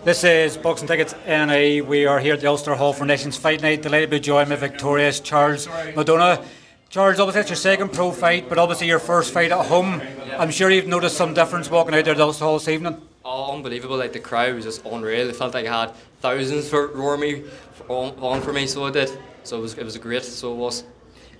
This is Boxing Tickets NA. We are here at the Ulster Hall for Nations Fight Night. Delighted to be joined by victorious Charles McDonagh. Charles, obviously it's your second pro fight, but obviously your first fight at home. I'm sure you've noticed some difference walking out there at the Ulster Hall this evening. Oh, unbelievable! Like the crowd was just unreal. It felt like I had thousands for roar me on for me, so it did. So it was great. So it was.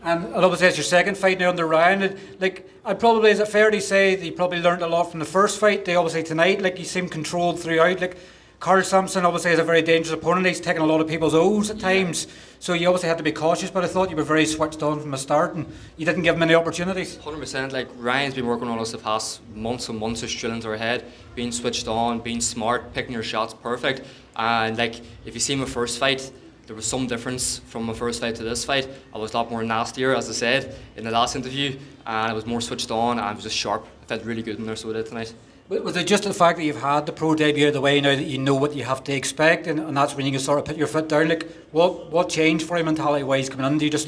And obviously it's your second fight now under Ryan. Is it fair to say that you probably learned a lot from the first fight? Obviously tonight, you seem controlled throughout. Carl Sampson obviously is a very dangerous opponent. He's taken a lot of people's O's at times. So you obviously had to be cautious, but I thought you were very switched on from the start and you didn't give him any opportunities. 100%. Like Ryan's been working on us the past months and months, just drilling to our head, being switched on, being smart, picking your shots perfect. And if you see my first fight, there was some difference from my first fight to this fight. I was a lot more nastier, as I said in the last interview, and I was more switched on and I was just sharp. I felt really good in there, so I did tonight. Was it just the fact that you've had the pro debut out of the way now that you know what you have to expect, and that's when you can sort of put your foot down? What changed for you mentality wise coming in? Do you just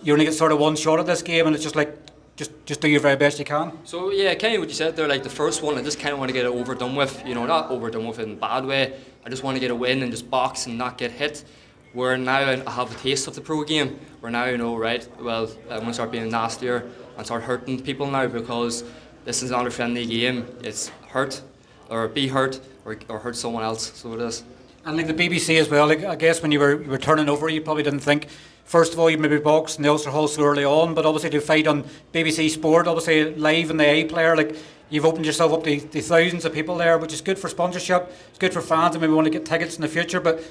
you only get sort of one shot at this game and it's just do your very best you can? So yeah, kind of what you said there, the first one I just kind of want to get it overdone with, not overdone with in a bad way. I just want to get a win and just box and not get hit. Where now I have a taste of the pro game, where now right, well, I'm going to start being nastier and start hurting people now, because this is not a friendly game. It's hurt, or be hurt, or hurt someone else, so it is. And the BBC as well, I guess when you were turning over, you probably didn't think, first of all, you maybe boxed in the Ulster Hall so early on, but obviously to fight on BBC Sport, obviously live in the iPlayer, you've opened yourself up to thousands of people there, which is good for sponsorship, it's good for fans and maybe want to get tickets in the future, but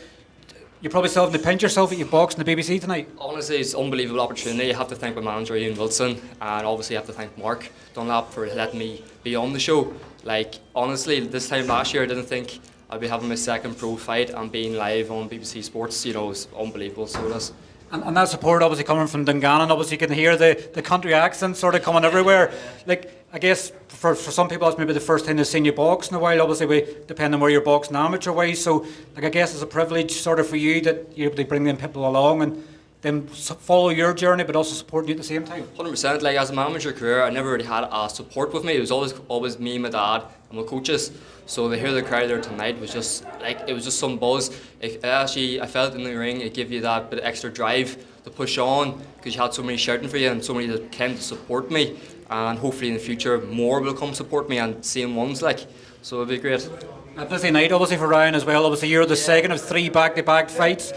you probably still have to pinch yourself that you've boxed in the BBC tonight. Honestly, it's an unbelievable opportunity. You have to thank my manager Ian Wilson, and obviously you have to thank Mark Dunlop for letting me be on the show. Honestly, this time last year I didn't think I'd be having my second pro fight and being live on BBC Sports. It's unbelievable, so it is. And that support obviously coming from Dungannon, obviously you can hear the country accent sort of coming everywhere. I guess for some people it's maybe the first time they've seen you box in a while, obviously depending on where you're boxing amateur wise, so I guess it's a privilege sort of for you that you're able to bring them people along and then follow your journey but also supporting you at the same time. 100%. As a manager career, I never really had a support with me. It was always me, my dad and my coaches. So to hear the crowd there tonight was just it was just some buzz. I felt in the ring it gave you that bit of extra drive to push on, because you had so many shouting for you and so many that came to support me, and hopefully in the future more will come support me and same ones so it'll be great. A busy night obviously for Ryan as well. Obviously you're the second of 3 back-to-back fights,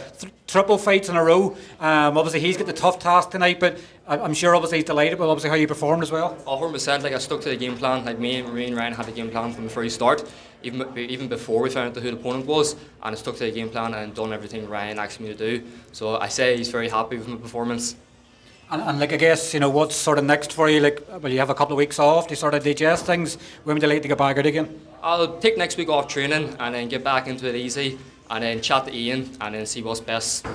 triple fights in a row. Obviously he's got the tough task tonight, but I'm sure obviously he's delighted with obviously how you performed as well. 100%. I stuck to the game plan. Me and Ryan had the game plan from the very start, even before we found out who the opponent was, and I stuck to the game plan and done everything Ryan asked me to do. So I say he's very happy with my performance. And I guess, what's sort of next for you? Will you have a couple of weeks off to sort of digest things? When would you like to get back out again? I'll take next week off training and then get back into it easy, and then chat to Ian and then see what's best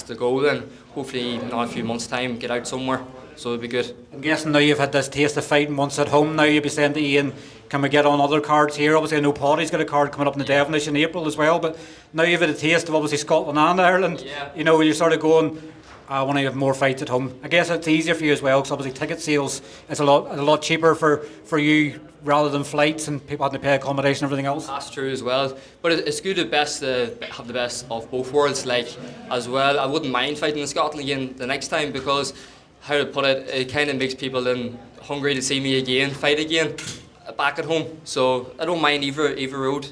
to go. Then hopefully in a few months' time get out somewhere, so it'll be good. I'm guessing now you've had this taste of fighting once at home. Now you'll be saying to Ian, can we get on other cards here? Obviously I know Paddy's got a card coming up in the Devonish in April as well, but now you've had a taste of obviously Scotland and Ireland. Yeah. You're sort of going, I want to have more fights at home. I guess it's easier for you as well, because obviously ticket sales is a lot cheaper for you rather than flights and people having to pay accommodation and everything else. That's true as well, but it's good to have the best of both worlds. As well, I wouldn't mind fighting in Scotland again the next time, because how to put it kind of makes people then hungry to see me again, fight again back at home. So I don't mind either road.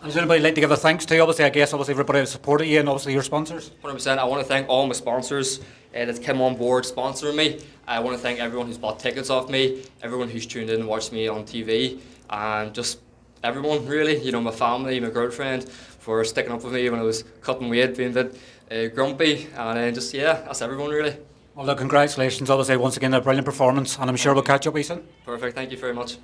And is anybody like to give a thanks to? Obviously everybody who supported you and obviously your sponsors. 100%. I want to thank all my sponsors that came on board sponsoring me. I want to thank everyone who's bought tickets off me, everyone who's tuned in and watched me on TV, and just everyone really, my family, my girlfriend, for sticking up with me when I was cutting weight, being a bit grumpy, and then that's everyone really. Well, look, congratulations, obviously once again a brilliant performance, and I'm sure we'll catch up with you soon. Perfect, thank you very much.